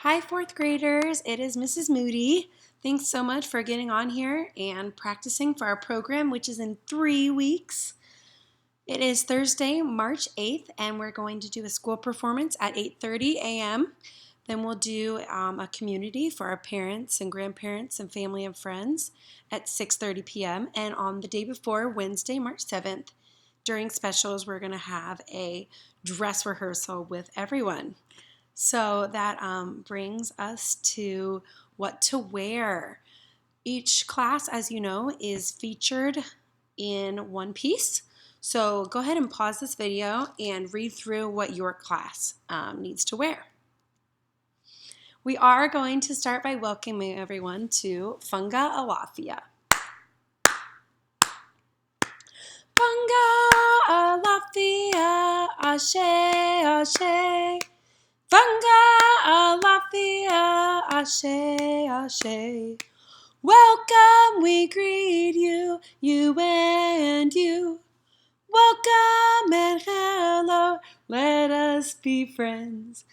Hi, fourth graders. It is Mrs. Moody. Thanks so much for getting on here and practicing for our program, which is in 3 weeks. It is Thursday, March 8th, and we're going to do a school performance at 8:30 a.m. Then we'll do a community for our parents and grandparents and family and friends at 6:30 p.m. And on the day before, Wednesday, March 7th, during specials, we're going to have a dress rehearsal with everyone. So that brings us to what to wear. Each class, as you know, is featured in one piece. So go ahead and pause this video and read through what your class needs to wear. We are going to start by welcoming everyone to FUNGA ALAFIA. FUNGA ALAFIA, ashe, ashe. FUNGA ALAFIA, ashe, ashe. Welcome, we greet you, you and you. Welcome and hello, let us be friends.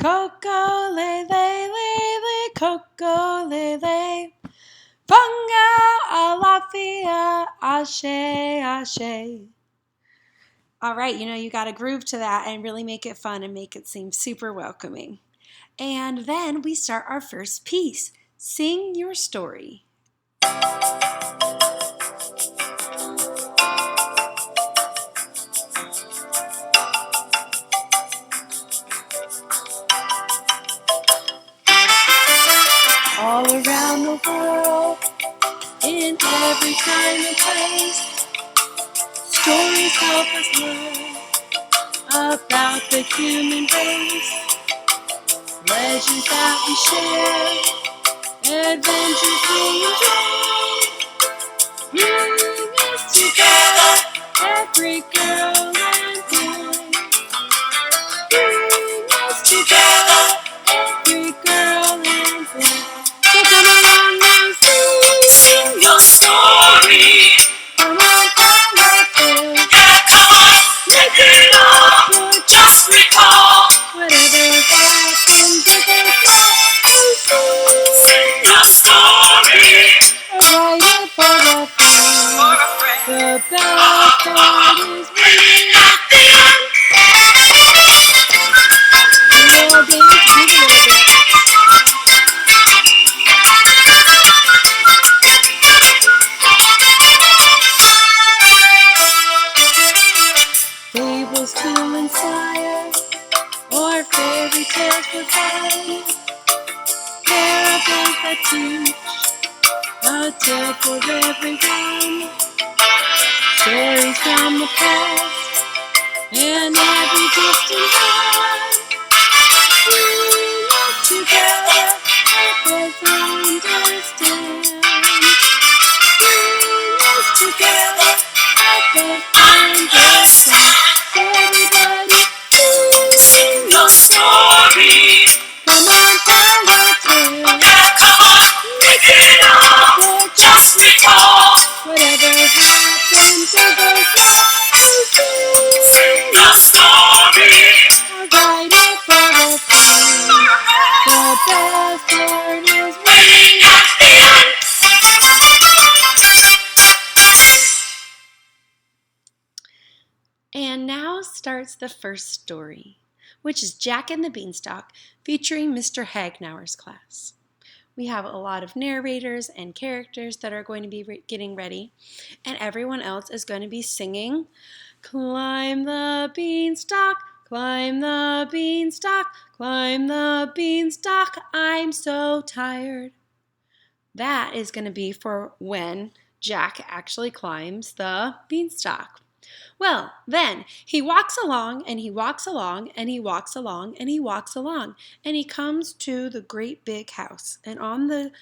Coco lele lele, coco lele. FUNGA ALAFIA, ashe, ashe. All right, you got to groove to that and really make it fun and make it seem super welcoming. And then we start our first piece. Sing your story. All around the world, in every time and place, stories help us learn about the human race. Legends that we share, adventures we enjoy. Bring us together, every girl and boy. Bring us together, every girl and boy. So come along and sing your story. Come on, yeah, come on, make it all. Just recall whatever happened, give us love. Sing your story. Write it for a friend. The best part is waiting at the end. We all dance to a little bit. Fables to inspire, or fairy tales for fun. Parables that teach, a tale for everyone. Stories from the past, and every distant land. Bring us together, help us understand. Bring us together, help us understand. Everybody, sing your story. Come on, tell your tale. Yeah, come on, make it all. Just recall whatever happened, give us love. Sing your story. I'll write it for a friend. The best part is waiting at the end. And now starts the first story, which is Jack and the Beanstalk, featuring Mr. Hagnauer's class. We have a lot of narrators and characters that are going to be getting ready, and everyone else is going to be singing, "Climb the beanstalk, climb the beanstalk, climb the beanstalk, I'm so tired." That is going to be for when Jack actually climbs the beanstalk. Well, then he walks along and he walks along and he walks along and he walks along and he comes to the great big house. And on the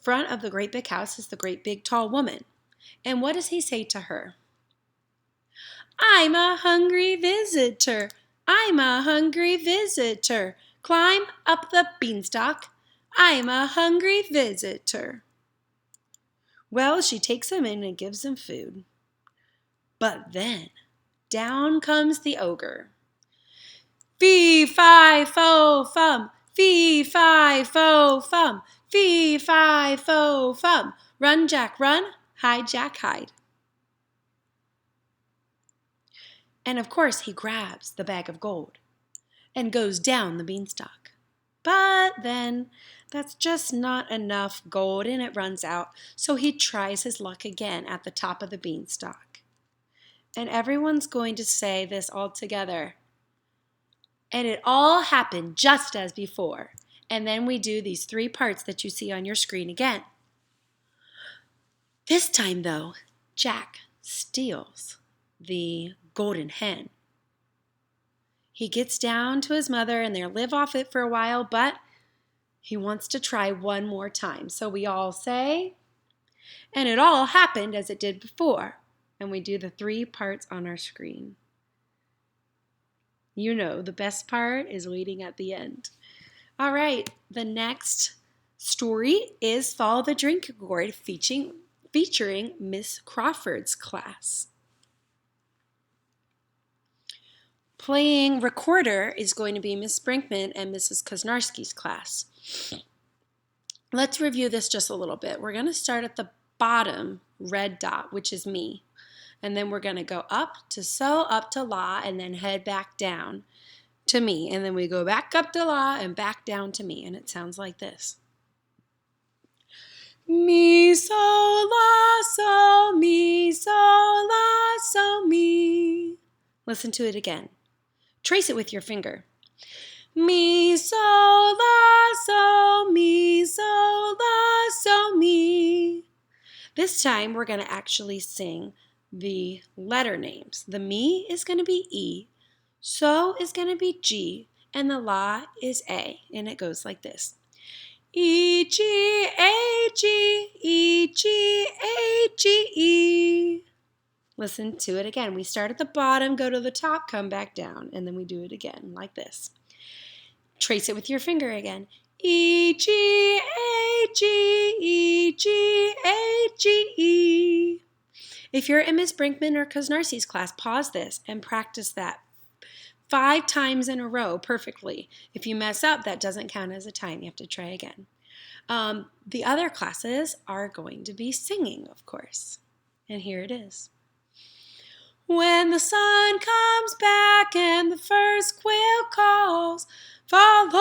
front of the great big house is the great big tall woman. And what does he say to her? "I'm a hungry visitor. I'm a hungry visitor. Climb up the beanstalk. I'm a hungry visitor." Well, she takes him in and gives him food. But then, down comes the ogre. "Fee, fi, fo, fum, Fee, fi, fo, fum. Fee, fi, fo, fum. Run, Jack, run. Hide, Jack, hide. And of course he grabs the bag of gold and goes down the beanstalk. But then that's just not enough gold and it runs out, so he tries his luck again at the top of the beanstalk. And everyone's going to say this all together. And it all happened just as before. And then we do these 3 parts that you see on your screen again. This time, though, Jack steals the golden hen. He gets down to his mother and they live off it for a while, but he wants to try one more time. So we all say, and it all happened as it did before. And we do the 3 parts on our screen. You know, the best part is waiting at the end. All right, the next story is Follow the Drinking Gourd featuring Miss Crawford's class. Playing recorder is going to be Miss Brinkman and Mrs. Koznarski's class. Let's review this just a little bit. We're going to start at the bottom red dot, which is me. And then we're going to go up to so, up to la, and then head back down to me. And then we go back up to la and back down to me. And it sounds like this. Mi, so, la, so, mi, so, la, so, mi. Listen to it again. Trace it with your finger. Mi, so, la, so, mi, so, la, so, mi. This time we're going to actually sing the letter names. The mi is going to be E, so is going to be G, and the la is A. And it goes like this. E, G, A, G, E, G, A, G, E. Listen to it again. We start at the bottom, go to the top, come back down, and then we do it again like this. Trace it with your finger again. E, G, A, G, E, G, A, G, E. If you're in Miss Brinkman or Koznarski's class, pause this and practice that 5 times in a row perfectly. If you mess up, that doesn't count as a time. You have to try again. The other classes are going to be singing, of course. And here it is. When the sun comes back and the first quail calls, follow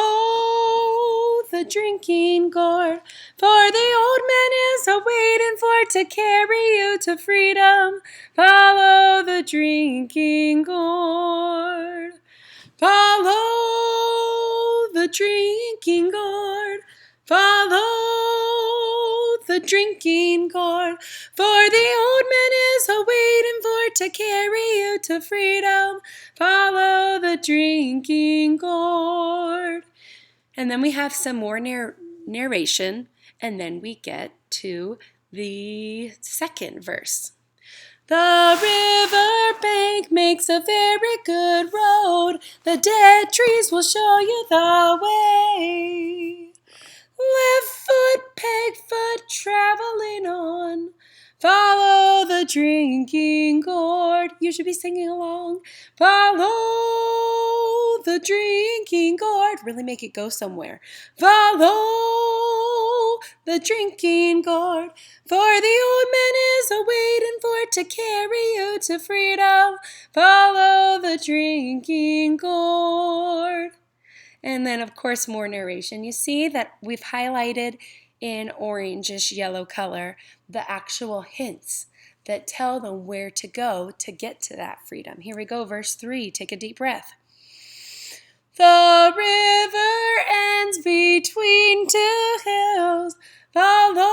the drinking gourd, for the old man is a-waiting for to carry you to freedom. Follow the drinking gourd. Follow the drinking gourd. Follow the drinking gourd, for the old man is a-waiting for to carry you to freedom. Follow the drinking gourd. And then we have some more narration, and then we get to the second verse. The river bank makes a very good road. The dead trees will show you the way. Left foot, peg foot, traveling on. Follow the drinking gourd. You should be singing along. Follow the drinking gourd. Really make it go somewhere. Follow the drinking gourd, for the old man is a-waiting for to carry you to freedom. Follow the drinking gourd. And then, of course, more narration. You see that we've highlighted in orangish yellow color the actual hints that tell them where to go to get to that freedom. Here we go, verse 3. Take a deep breath. The river ends between 2 hills. Follow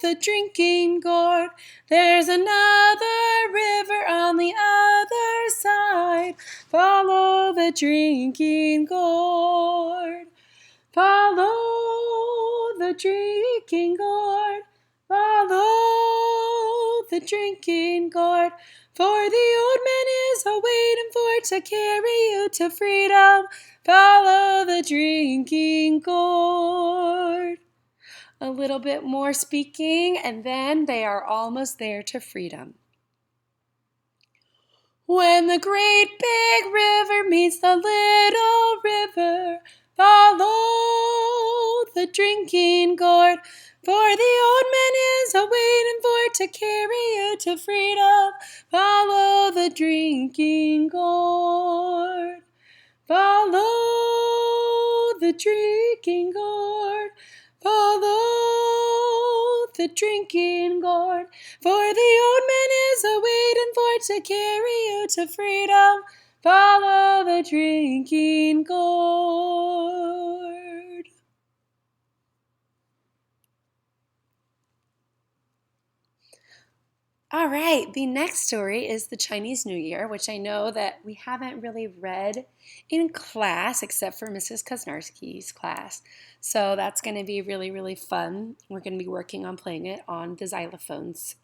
the drinking gourd. There's another river on the other side. Follow the drinking gourd. Follow the drinking gourd. Follow the drinking gourd, for the old man is a-waiting for to carry you to freedom. Follow the drinking gourd. A little bit more speaking, and then they are almost there to freedom. When the great big river meets the little river, follow drinking gourd. For the old man is a-waiting for to carry you to freedom. Follow the drinking gourd. Follow the drinking gourd. Follow the drinking gourd. For the old man is a-waiting for to carry you to freedom. Follow the drinking gourd. All right, the next story is the Chinese New Year, which I know that we haven't really read in class except for Mrs. Koznarski's class. So that's going to be really, really fun. We're going to be working on playing it on the xylophones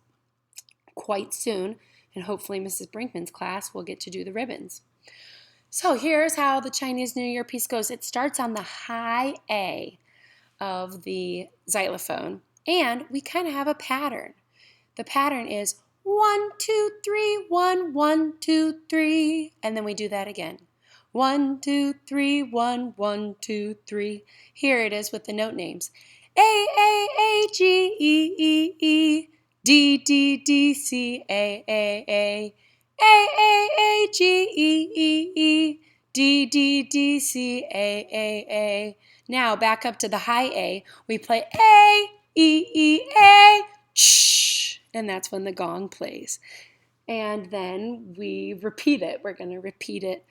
quite soon, and hopefully Mrs. Brinkman's class will get to do the ribbons. So here's how the Chinese New Year piece goes. It starts on the high A of the xylophone, and we kind of have a pattern. The pattern is 1, 2, 3, 1, 1, 2, 3, and then we do that again. 1, 2, 3, 1, 1, 2, 3. Here it is with the note names. A, G, E, D, D, D, C, A, G, E, D, D, D, C, A. Now back up to the high A. We play A, A, shh, and that's when the gong plays. And then we repeat it. We're going to repeat it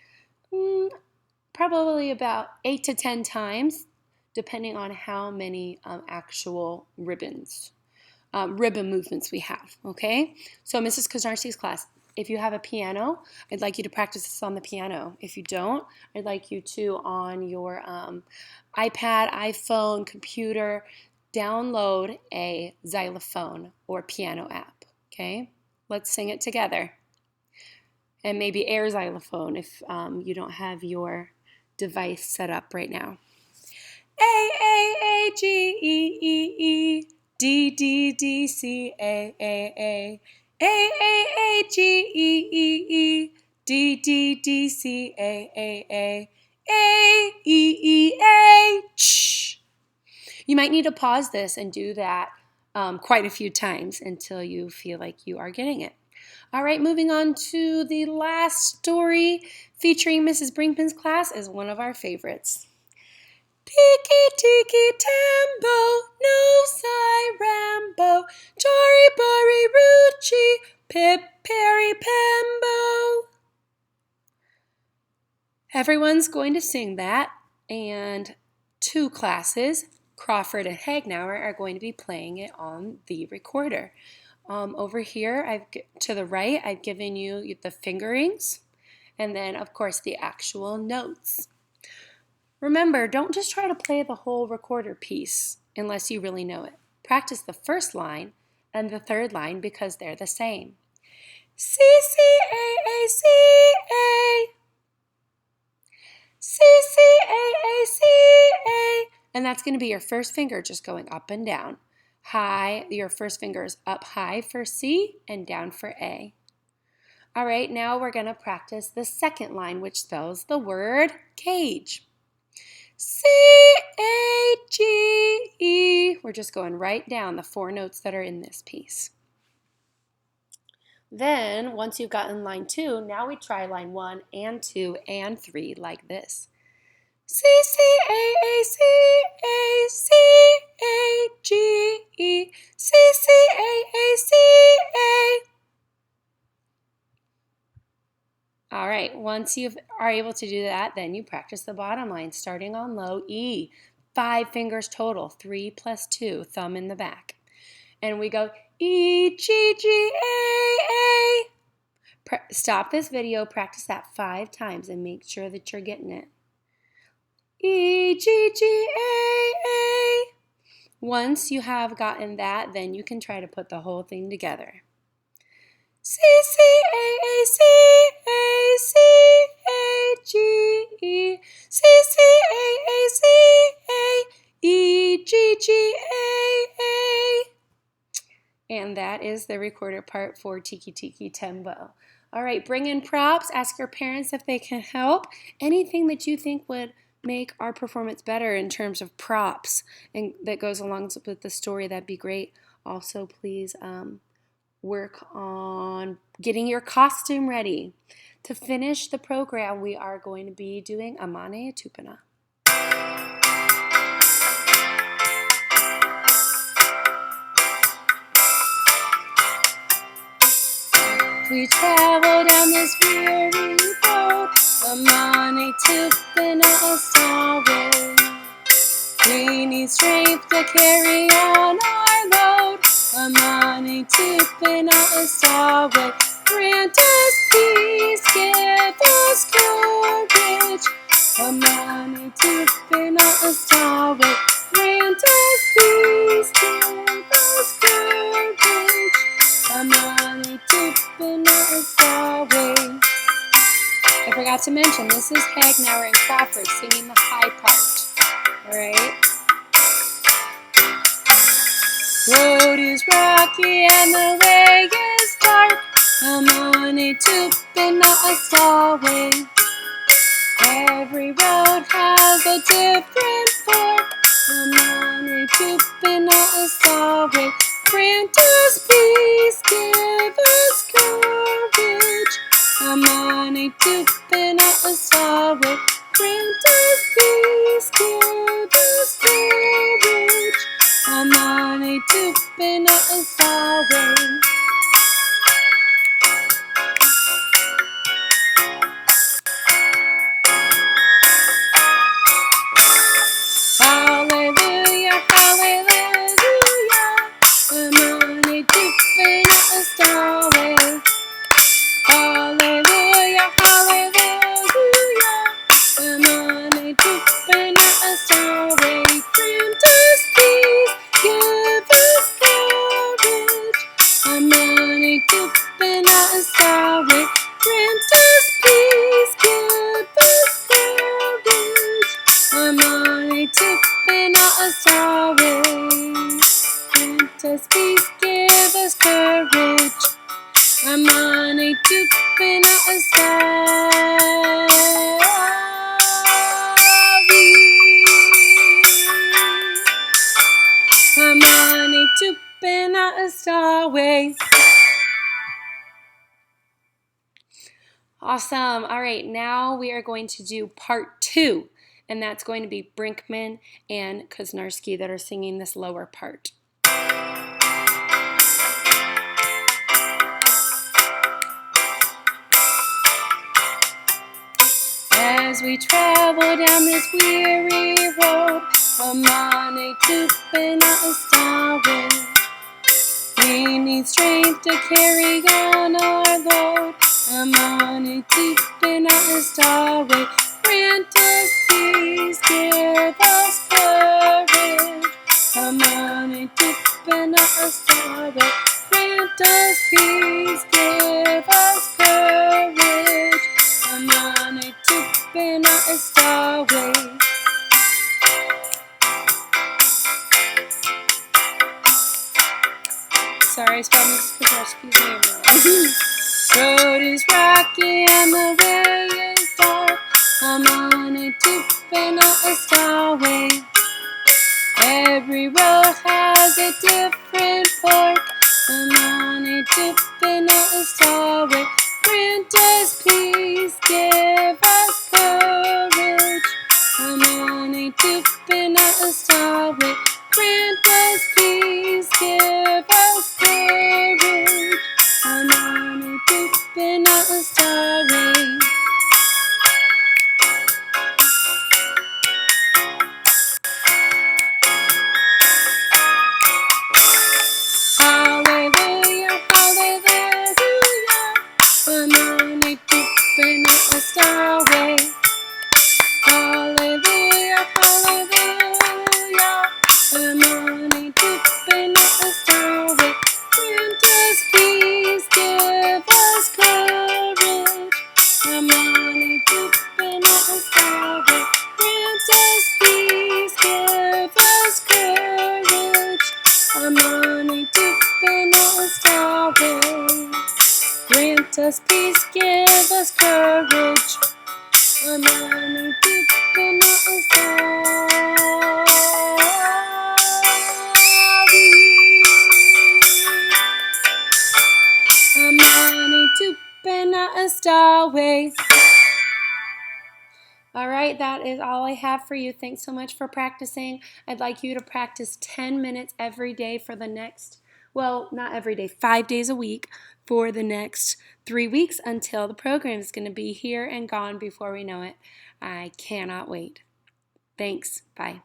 probably about 8 to 10 times, depending on how many actual ribbon movements we have, okay? So Mrs. Koznarski's class, if you have a piano, I'd like you to practice this on the piano. If you don't, I'd like you to, on your iPad, iPhone, computer, download a xylophone or piano app, okay? Let's sing it together. And maybe air xylophone if you don't have your device set up right now. A, G, E, D, D, D, C, A, G, E, D, D, D, C, A, ch. You might need to pause this and do that quite a few times until you feel like you are getting it. All right, moving on to the last story featuring Mrs. Brinkman's class is one of our favorites. Tikki, tikki, tembo, no sai rambo, chari bari ruchi, pip peri pembo. Everyone's going to sing that, and two classes, Crawford and Hagnauer, are going to be playing it on the recorder. Over here, to the right, I've given you the fingerings, and then, of course, the actual notes. Remember, don't just try to play the whole recorder piece unless you really know it. Practice the first line and the third line because they're the same. C, C, A, C, A. C, C, A, C, A. And that's going to be your first finger just going up and down. High, your first finger is up high for C and down for A. All right, now we're going to practice the second line, which spells the word cage. C-A-G-E. We're just going right down the four notes that are in this piece. Then, once you've gotten line 2, now we try line 1 and 2 and 3 like this. C-C-A-A-C-A-C-A-G-E. C-C-A-A-C-A. All right, once you are able to do that, then you practice the bottom line, starting on low E. 5 fingers total, 3 plus 2, thumb in the back. And we go E, G, G, A, A. Stop this video, practice that 5 times, and make sure that you're getting it. E, G, G, A, A. Once you have gotten that, then you can try to put the whole thing together. C-C-A-A-C-A-C-A-G-E. C-C-A-A-C-A-E-G-G-A-A. And that is the recorder part for Tikki Tikki Tembo. All right, bring in props. Ask your parents if they can help. Anything that you think would make our performance better in terms of props and that goes along with the story, that'd be great. Also, please work on getting your costume ready. To finish the program, we are going to be doing Amane Atupana. We travel down this weary road, Amane Atupana Asawe. We need strength to carry on our load, Amane Atupana Asawe. Grant us peace, give us courage, Amane Atupana Asawe. Grant us peace, give us courage, Amane Atupana Asawe. I forgot to mention, this is Hagnauer and Crawford singing the high part. Alright? Road is rocky and the way is dark, Amane Atupana Asawe. Every road has a different fork, Amane Atupana Asawe. Grant us peace, give us courage, Amane Atupana Asawe. Grant us peace, give us courage, Amane Atupana Asawe. Hallelujah, hallelujah, Amane Atupana Asawe. Hallelujah, hallelujah, Amane Atupana Asawe. Grant us peace, give us courage, Amane Atupana Asawe. Grant us peace, give us courage, Amane Atupana Asawe. Grant us peace, give us courage, Amane Atupana Asawe. Amane Atupana Asawe. Awesome. All right, now we are going to do part 2, and that's going to be Brinkman and Koznarski that are singing this lower part. As we travel down this weary road, Amane Atupana Asawe. We need strength to carry on our load, Amane Atupana Asawe. Grant us peace, give us courage, Amane Atupana Asawe. Grant us peace, give us courage, Amane Atupana Asawe. Sorry, I spelled Mrs. Koznarski's name wrong. Road is rocky and the way is dark, Amane Atupana Asawe. Every road has a different fork, Amane Atupana Asawe. Grant us peace, give us courage, Amane Atupana Asawe. Grant us peace, give us courage, Amane Atupana Asawe. Hallelujah, hallelujah, Amane Atupana Asawe. Hallelujah, hallelujah, Amane Atupana Asawe. Grant us peace, give us courage, Amane Atupana Asawe. Grant us peace, give us courage, Amane Atupana Asawe. Grant us peace, give us courage, Amane Atupana Asawe. to bend not a star way. All right, that is all I have for you. Thanks so much for practicing. I'd like you to practice 10 minutes every day for the next, well, not every day, 5 days a week for the next 3 weeks until the program is going to be here and gone before we know it. I cannot wait. Thanks. Bye.